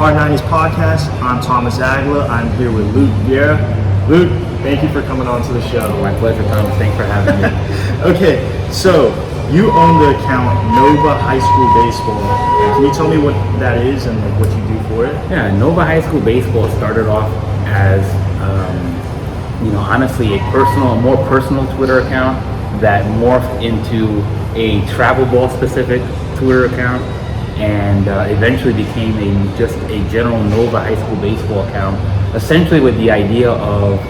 Hard90’s podcast. I'm Thomas Agla. I'm here with Luke Viera. Luke, thank you for coming on to the show. My pleasure, Thomas. Thanks for having me. Okay, so you own the account NoVA High School Baseball. Can you tell me what that is and like, what you do for it? Yeah, NoVA High School Baseball started off as, honestly, a more personal Twitter account that morphed into a travel ball specific Twitter account, and eventually became just a general NoVA High School Baseball account, essentially with the idea of,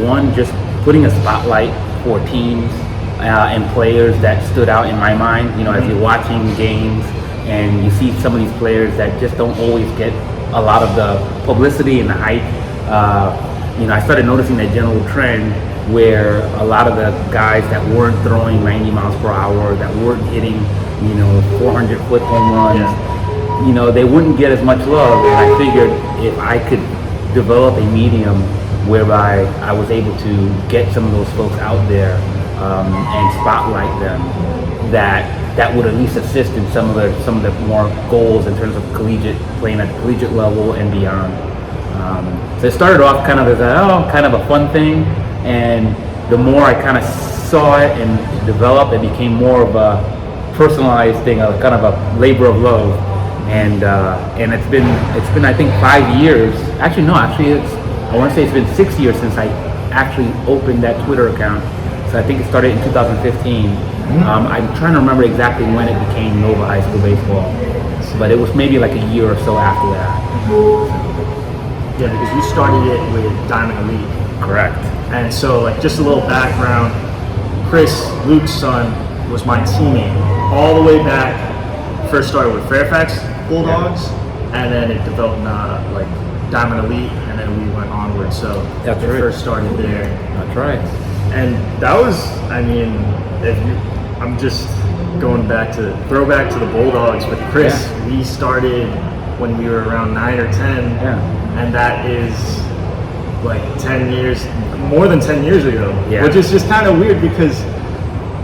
one, just putting a spotlight for teams and players that stood out in my mind. As you're watching games and you see some of these players that just don't always get a lot of the publicity and the hype, I started noticing that general trend where a lot of the guys that weren't throwing 90 miles per hour, that weren't hitting 400-foot home runs, they wouldn't get as much love. And I figured if I could develop a medium whereby I was able to get some of those folks out there and spotlight them, that would at least assist in some of the more goals in terms of playing at the collegiate level and beyond. So it started off kind of as a fun thing, and the more I kind of saw it and developed, it became more of a personalized thing, a kind of a labor of love, and it's been I think 5 years. I want to say it's been 6 years since I actually opened that Twitter account. So I think it started in 2015. I'm trying to remember exactly when it became NoVA High School Baseball, but it was maybe like a year or so after that. Yeah, because you started it with Diamond Elite. Correct. And so, like, just a little background, Chris, Luke's son, was my teammate all the way back. First started with Fairfax Bulldogs, and then it developed like Diamond Elite, and then we went onward. So that's it right. First started there. That's right. And that was, I'm just going throwback to the Bulldogs with Chris. Yeah. We started when we were around 9 or 10, and that is like 10 years, more than 10 years ago, which is just kind of weird because,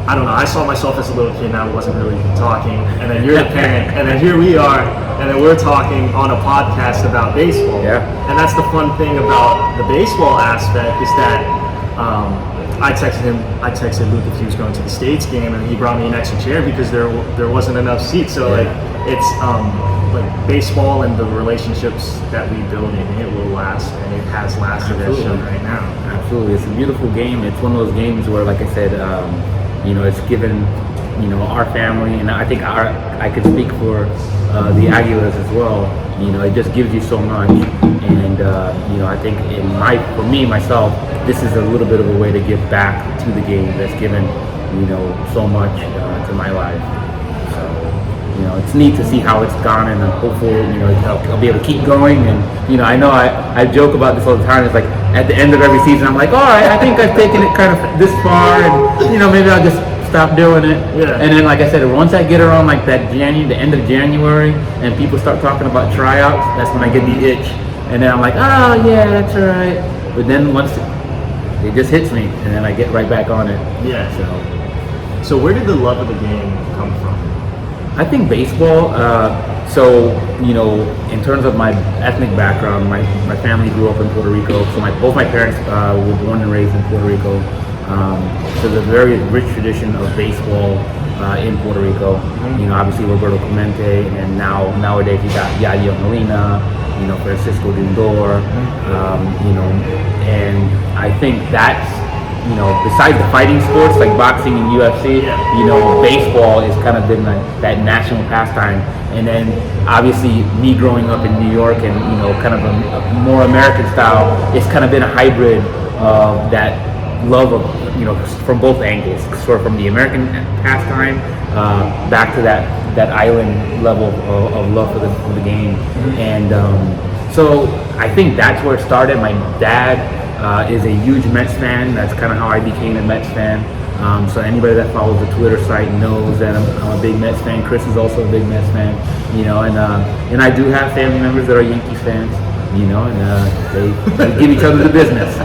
I don't know, I saw myself as a little kid and I wasn't really talking, and then you're the parent, and then here we are, and then we're talking on a podcast about baseball. Yeah. And that's the fun thing about the baseball aspect is that I texted Luke if he was going to the States game, and he brought me an extra chair because there wasn't enough seats. So like it's like baseball and the relationships that we build in it will last, and it has lasted as shown right now. Absolutely, it's a beautiful game. It's one of those games where, like I said, it's given our family, and I think I could speak for the Aguilas as well. It just gives you so much, and I think for me myself, this is a little bit of a way to give back to the game that's given so much to my life. So it's neat to see how it's gone, and hopefully I'll be able to keep going. And I know I joke about this all the time. It's like at the end of every season, I'm like, all right, I think I've taken it kind of this far, and maybe I'll just stop doing it. Yeah. And then, like I said, once I get around like the end of January, and people start talking about tryouts, that's when I get the itch, and then I'm like, oh yeah, that's all right. But then once it just hits me, and then I get right back on it. Yeah. So where did the love of the game come from? I think baseball. In terms of my ethnic background, my family grew up in Puerto Rico. So both my parents were born and raised in Puerto Rico. So there's a very rich tradition of baseball in Puerto Rico. Obviously Roberto Clemente, and nowadays you got Yadier Molina, Francisco Lindor, and I think that's, besides the fighting sports like boxing and UFC, baseball has kind of been that national pastime. And then obviously me growing up in New York and kind of a more American style, it's kind of been a hybrid of that love of from both angles, sort of from the American pastime back to that island level of love for the game. And so I think that's where it started. My dad is a huge Mets fan. That's kind of how I became a Mets fan. So anybody that follows the Twitter site knows that I'm a big Mets fan. Chris is also a big Mets fan, and I do have family members that are Yankees fans, and they give each other the business.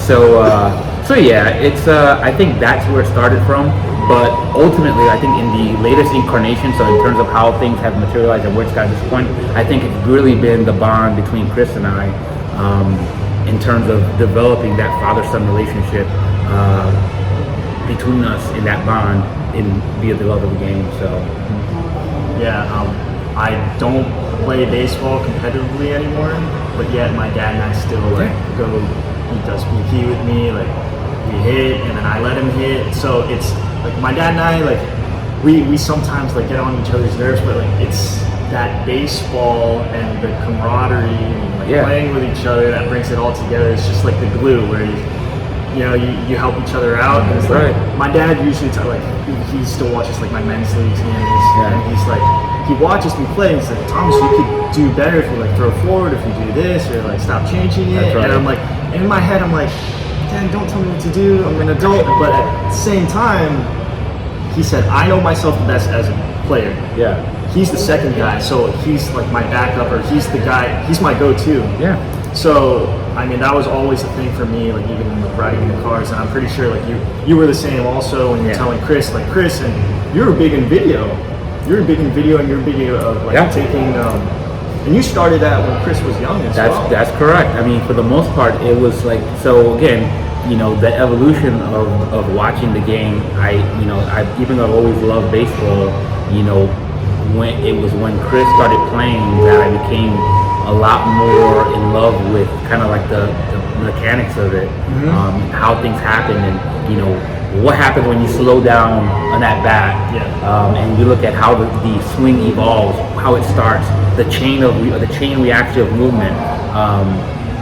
So yeah, it's I think that's where it started from. But ultimately, I think in the latest incarnation, so in terms of how things have materialized and where it's got to this point, I think it's really been the bond between Chris and I in terms of developing that father-son relationship between us in that bond via the love of the game. So yeah, I don't play baseball competitively anymore, but yet my dad and I still like go. He does BP with me, like we hit, and then I let him hit. So it's like my dad and I, like we sometimes like get on each other's nerves, but like it's that baseball and the camaraderie and like playing with each other that brings it all together. It's just like the glue where you help each other out. And it's like my dad usually he still watches like my men's league games, and he's like he watches me play. And he's like, Thomas, you could do better if you like throw forward, if you do this, or like stop changing it. And I'm like, in my head, I'm like, Dad, don't tell me what to do. I'm an adult. But at the same time, he said, I know myself the best as a player. Yeah. He's the second guy, so he's like my backup, or he's the guy. He's my go-to. Yeah. So I mean, that was always a thing for me. Like even in riding in the cars, and I'm pretty sure like you were the same also when you're telling Chris, like Chris, and you're big in video. You're big in video, and you're big of like taking. And you started that when Chris was young as well. That's correct. I mean, for the most part, it was like, so again, the evolution of watching the game, even though I've always loved baseball, when Chris started playing that I became a lot more in love with kind of like the mechanics of it, how things happen, and what happens when you slow down on that bat, and you look at how the swing evolves, how it starts, the chain reaction of movement,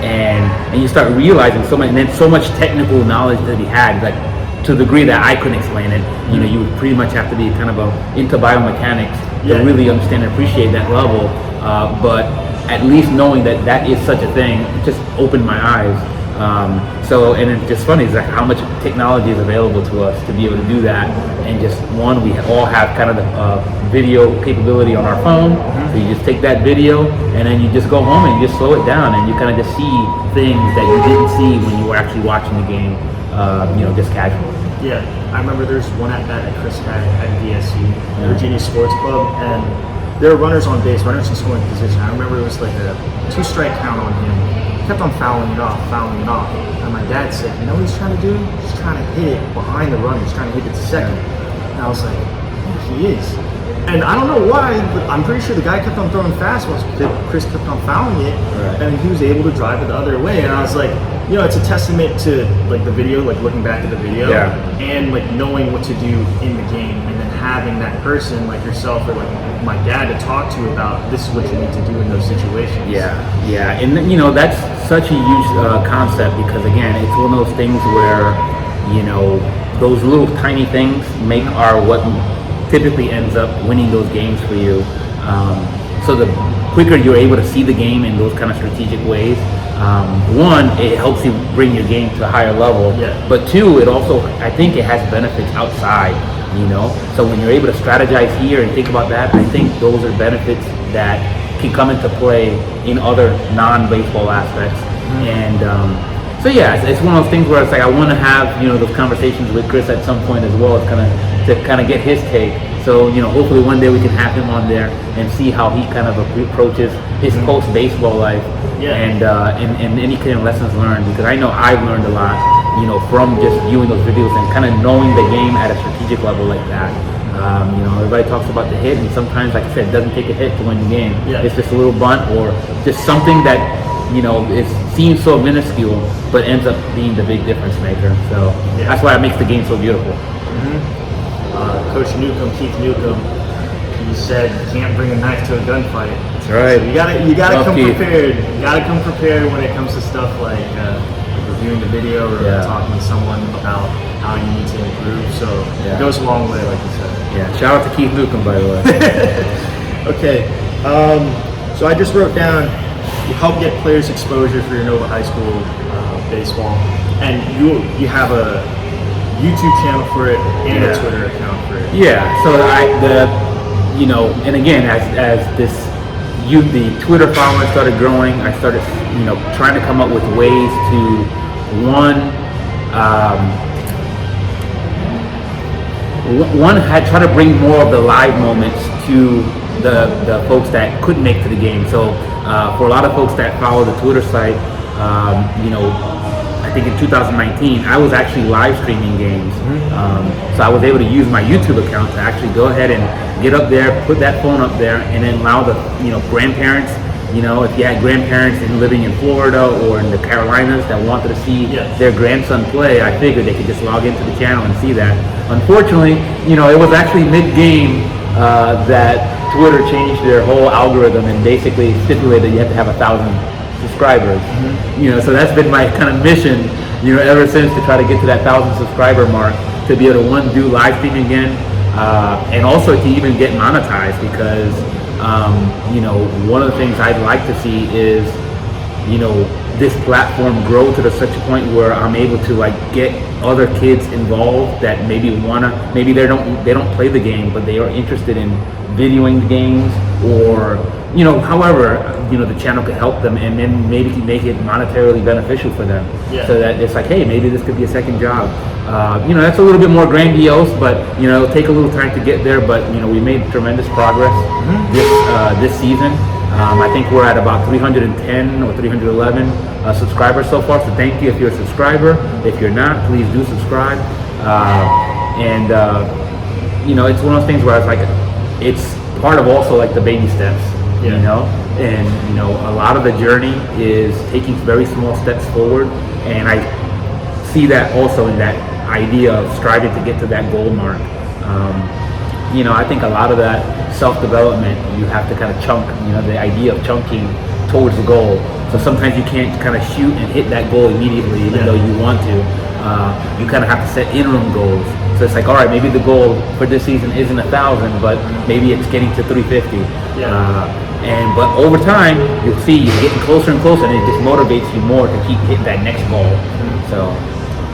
and you start realizing so much, and then so much technical knowledge that he had, like to the degree that I couldn't explain it. You would pretty much have to be kind of into biomechanics to really understand and appreciate that level. But at least knowing that is such a thing just opened my eyes. And it's just funny, it's like how much technology is available to us to be able to do that. And just we all have kind of the video capability on our phone. So you just take that video and then you just go home and you just slow it down, and you kind of just see things that you didn't see when you were actually watching the game, just casually. Yeah, I remember there's one at bat that Chris had at VSU, Virginia Sports Club, and there were runners on base, runners in scoring position. I remember it was like a 2-strike count on him. He kept on fouling it off. And my dad said, you know what he's trying to do? He's trying to hit it behind the runner. He's trying to hit it to second. And I was like, yeah, he is. And I don't know why, but I'm pretty sure the guy kept on throwing fastballs. Chris kept on fouling it, and he was able to drive it the other way. And I was like, it's a testament to like the video, like looking back at the video, and like knowing what to do in the game, and then having that person like yourself or like my dad to talk to about this is what you need to do in those situations. Yeah, and that's such a huge concept, because again, it's one of those things where those little tiny things what typically ends up winning those games for you. So the quicker you're able to see the game in those kind of strategic ways, one, it helps you bring your game to a higher level, but two, it also, I think it has benefits outside, so when you're able to strategize here and think about that, I think those are benefits that can come into play in other non-baseball aspects. And so it's one of those things where it's like I want to have those conversations with Chris at some point as well, to kind of get his take. So hopefully one day we can have him on there and see how he kind of approaches his post baseball life, and any kind of lessons learned, because I know I've learned a lot from just viewing those videos and kind of knowing the game at a strategic level like that. Everybody talks about the hit, and sometimes, like I said, it doesn't take a hit to win the game. It's just a little bunt or just something that it seems so minuscule, but ends up being the big difference maker. So that's why it makes the game so beautiful. Coach Keith Newcomb, he said you can't bring a knife to a gunfight. That's right. So you gotta come prepared. You gotta come prepared when it comes to stuff like reviewing the video or talking to someone about how you need to improve. So it goes a long way, like you said. Yeah. Shout out to Keith Newcomb, by the way. Okay. So I just wrote down, you help get players exposure for your NoVA High School baseball, and you have a YouTube channel for it and a Twitter account for it. So and again, as the Twitter following started growing, I started trying to come up with ways to one had tried to bring more of the live moments to the folks that couldn't make to the game. So for a lot of folks that follow the Twitter site, you know, I think in 2019 I was actually live streaming games. So I was able to use my YouTube account to actually go ahead and get up there, put that phone up there, and then allow the, you know, grandparents, you know, if you had grandparents living in Florida or in the Carolinas that wanted to see their grandson play, I figured they could just log into the channel and see that. Unfortunately, you know, it was actually mid-game that Twitter changed their whole algorithm and basically stipulated you have to have 1,000 subscribers. You know, so that's been my kind of mission, you know, ever since, to try to get to that 1,000 subscriber mark, to be able to do live streaming again, and also to even get monetized, because you know, one of the things I'd like to see is, you know, this platform grow to such a point where I'm able to like get other kids involved that maybe they don't play the game, but they are interested in videoing the games, or, you know, however, you know, the channel could help them, and then maybe make it monetarily beneficial for them. So that it's like, hey, maybe this could be a second job. You know, that's a little bit more grandiose, but, you know, it'll take a little time to get there. But, you know, we made tremendous progress this season. I think we're at about 310 or 311 subscribers so far. So thank you if you're a subscriber. If you're not, please do subscribe. You know, it's one of those things where I was like, it's part of also like the baby steps, you know, and, you know, a lot of the journey is taking very small steps forward. And I see that also in that idea of striving to get to that goal mark. You know, I think a lot of that self-development, you have to kind of chunk, you know, the idea of chunking towards the goal. So sometimes you can't kind of shoot and hit that goal immediately, even though you want to. You kind of have to set interim goals. So it's like, all right, maybe the goal for this season isn't 1,000, but maybe it's getting to 350. But over time, you'll see you're getting closer and closer, and it just motivates you more to keep hitting that next goal.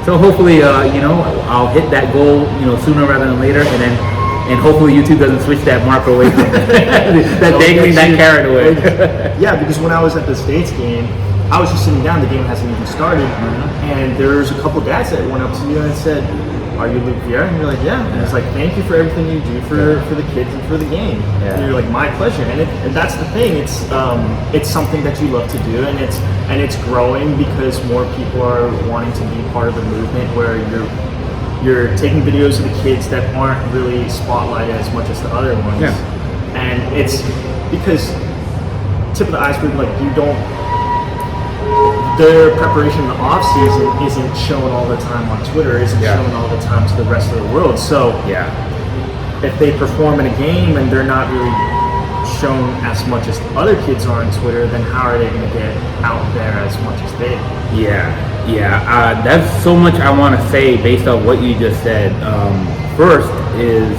So hopefully, you know, I'll hit that goal, you know, sooner rather than later, and hopefully YouTube doesn't switch that marker away from that dangling that carrot away. Yeah, because when I was at the States game, I was just sitting down, the game hasn't even started, and there's a couple guys that went up to you and said, "Are you Luke Viera?" And you're like, "Yeah." And it's like, "Thank you for everything you do for the kids and for the game." And you're like, "My pleasure." And that's the thing. It's something that you love to do, and it's growing because more people are wanting to be part of the movement, where you're taking videos of the kids that aren't really spotlighted as much as the other ones. And it's because tip of the iceberg, like their preparation in the off season isn't shown all the time on Twitter, isn't shown all the time to the rest of the world. So if they perform in a game and they're not really shown as much as other kids are on Twitter, then how are they going to get out there as much as they are? That's so much I want to say based on what you just said. First is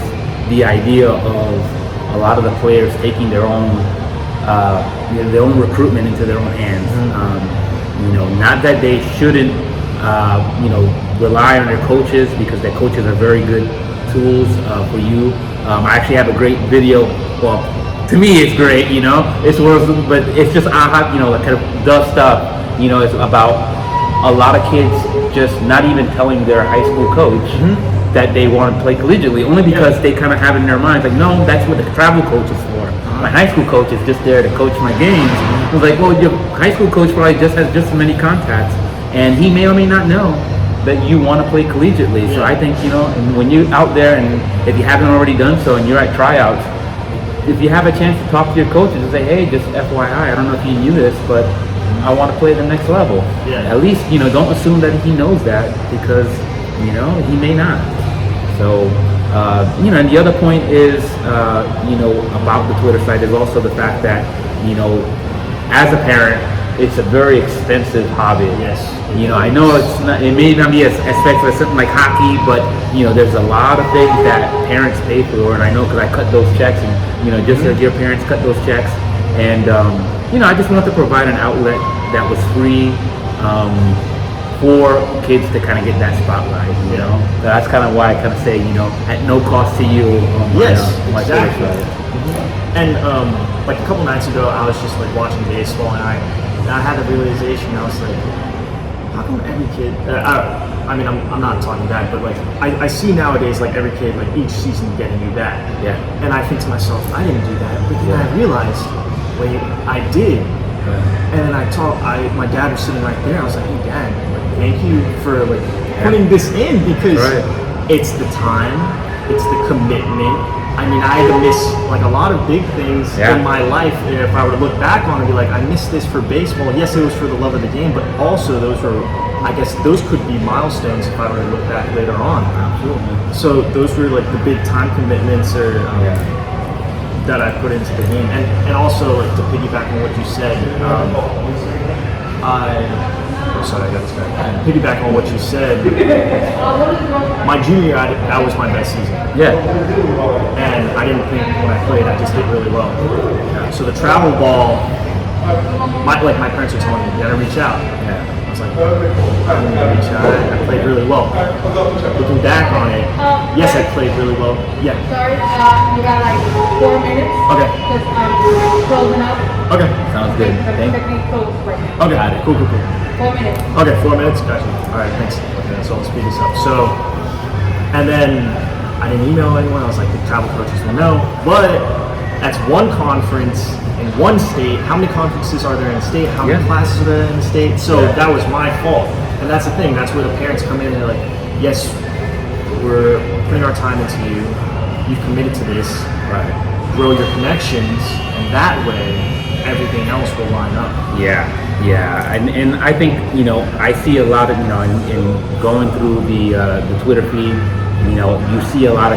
the idea of a lot of the players taking their own recruitment into their own hands. You know, not that they shouldn't, you know, rely on their coaches, because their coaches are very good tools for you. I actually have a great video. Well, to me, it's great. You know, but it's just you know, like kind of the stuff. You know, it's about a lot of kids just not even telling their high school coach that they want to play collegiately, only because they kind of have in their minds like, no, that's what the travel coach is for. My high school coach is just there to coach my games. I was like, well, your high school coach probably just has just as many contacts, and he may or may not know that you want to play collegiately. So I think, you know, and when you're out there, and if you haven't already done so, and you're at tryouts, if you have a chance to talk to your coaches and say, hey, just FYI, I don't know if you knew this, but I want to play at the next level. At least, you know, don't assume that he knows that, because, you know, he may not. So, you know, and the other point is, you know, about the Twitter site is also the fact that, you know, as a parent, it's a very expensive hobby. You know, I know it may not be as expensive as something like hockey, but, you know, there's a lot of things that parents pay for, and I know because I cut those checks, and, you know, just as your parents cut those checks, and, you know, I just wanted to provide an outlet that was free, for kids to kind of get that spotlight, you know. That's kind of why I kind of say, you know, at no cost to you on my exactly. And like a couple nights ago, I was just like watching baseball, and I had the realization. I was like, how come every kid? I mean, I'm not talking bad, but like I see nowadays like every kid like each season get a new bat. Yeah. And I think to myself, I didn't do that, but then I realized, wait, I did. And then my dad was sitting right there. I was like, hey, Dad, like, thank you for like putting this in because it's the time, it's the commitment. I mean, I had to miss like a lot of big things in my life. If I were to look back on it and be like, I missed this for baseball. Yes, it was for the love of the game, but also those were, I guess, those could be milestones if I were to look back later on. Absolutely. So those were like the big time commitments or. That I put into the game, and also like to piggyback on what you said, sorry, I got distracted. Piggyback on what you said. My junior year, that was my best season. Yeah. And I didn't think when I played, I just hit really well. So the travel ball, my parents were telling me, you gotta reach out. I was like, I'm gonna reach out. I played really well. Looking back on it, yes, I played really well. Yeah. Sorry, you got like 4 minutes. Okay. Because I'm closing up. Okay. Sounds good. Thank you. Okay. Got it. Cool. 4 minutes. Okay, 4 minutes. Gotcha. All right, thanks. Okay, so I'll speed this up. So, and then I didn't email anyone. I was like, the travel coaches will know. But that's one conference in one state. How many conferences are there in a state? How many classes are there in the state? So that was my fault. And that's the thing. That's where the parents come in and they're like, yes, we're putting our time into you. You've committed to this. Right. Grow your connections, and that way, everything else will line up. Yeah, and I think I see a lot of in going through the Twitter feed, you see a lot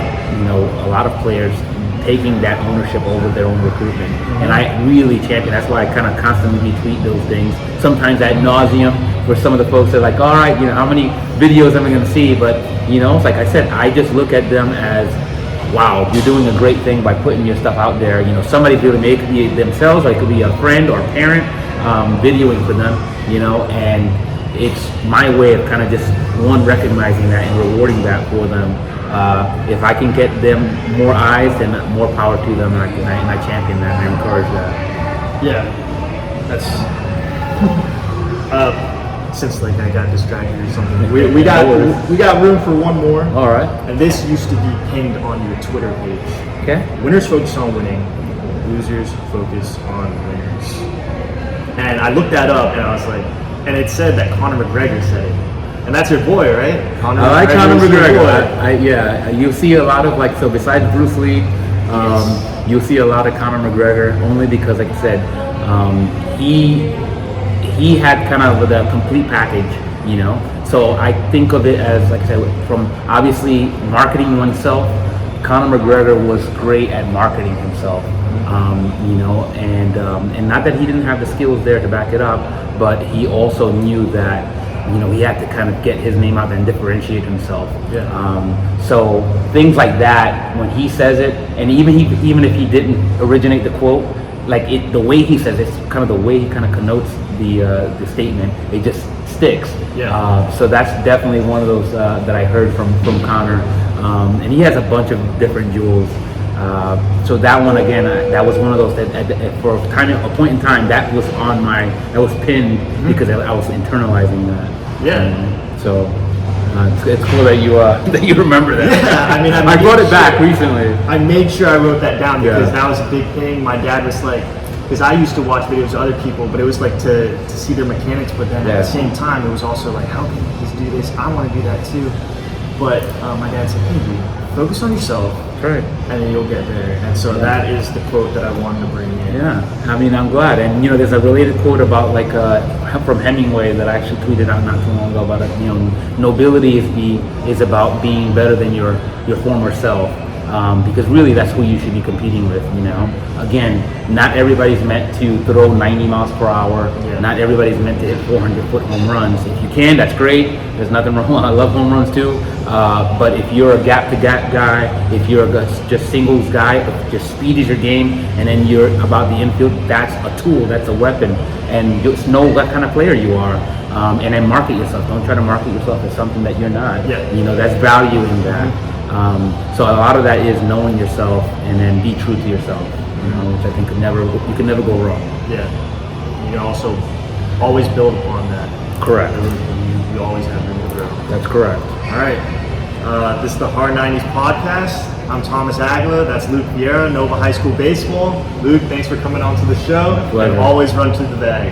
of players taking that ownership over their own recruitment, and I really champion. That's why I kind of constantly retweet those things. Sometimes ad nauseum, where some of the folks are like, all right, how many videos am I going to see? But it's like I said, I just look at them as, wow, you're doing a great thing by putting your stuff out there. Somebody's doing it, it could be themselves, or it could be a friend or parent videoing for them, and it's my way of kind of just recognizing that and rewarding that for them. If I can get them more eyes, then more power to them, and I champion that and I encourage that. Yeah, that's since like I got distracted or something. We got room for one more. All right. And this used to be pinned on your Twitter page. Okay. Winners focus on winning, losers focus on winners. And I looked that up and I was like, and it said that Conor McGregor said it. And that's your boy, right? I like Conor McGregor. You see a lot of so besides Bruce Lee, you'll see a lot of Conor McGregor only because, like I said, he had kind of the complete package, So I think of it as, like I said, from obviously marketing oneself. Conor McGregor was great at marketing himself, and not that he didn't have the skills there to back it up, but he also knew that he had to kind of get his name out there and differentiate himself. So things like that, when he says it, and even if he didn't originate the quote, the way he says it's kind of the way he kind of connotes the statement, it just sticks. So that's definitely one of those that I heard from Conor, and he has a bunch of different jewels. So that one again, that was one of those that for a point in time that was pinned because I was internalizing that. So it's cool that you remember that. Yeah, I mean, I brought it back recently. I made sure I wrote that down because that was a big thing. My dad was like, because I used to watch videos of other people, but it was like to see their mechanics, but then at the same time, it was also like, how can you just do this? I want to do that too. But my dad said, hey, dude, focus on yourself, right, and then you'll get there. And so that is the quote that I wanted to bring in. Yeah, I mean, I'm glad. And there's a related quote about from Hemingway that I actually tweeted out not too long ago about it. Nobility is about being better than your former self. Because really that's who you should be competing with, Again, not everybody's meant to throw 90 miles per hour. Not everybody's meant to hit 400-foot home runs. If you can, that's great. There's nothing wrong. I love home runs too. But if you're a gap-to-gap guy, if you're just singles guy, if just speed is your game, and then you're about the infield, that's a tool, that's a weapon. And just know what kind of player you are. And then market yourself. Don't try to market yourself as something that you're not. That's value in that. So a lot of that is knowing yourself and then be true to yourself, which I think you can never go wrong. Yeah. You can also always build upon that. Correct. you always have room to grow. That's correct. All right. This is the Hard90’s podcast. I'm Thomas Aguila. That's Luke Viera, Nova High School Baseball. Luke, thanks for coming on to the show. Pleasure. And always run to the bag.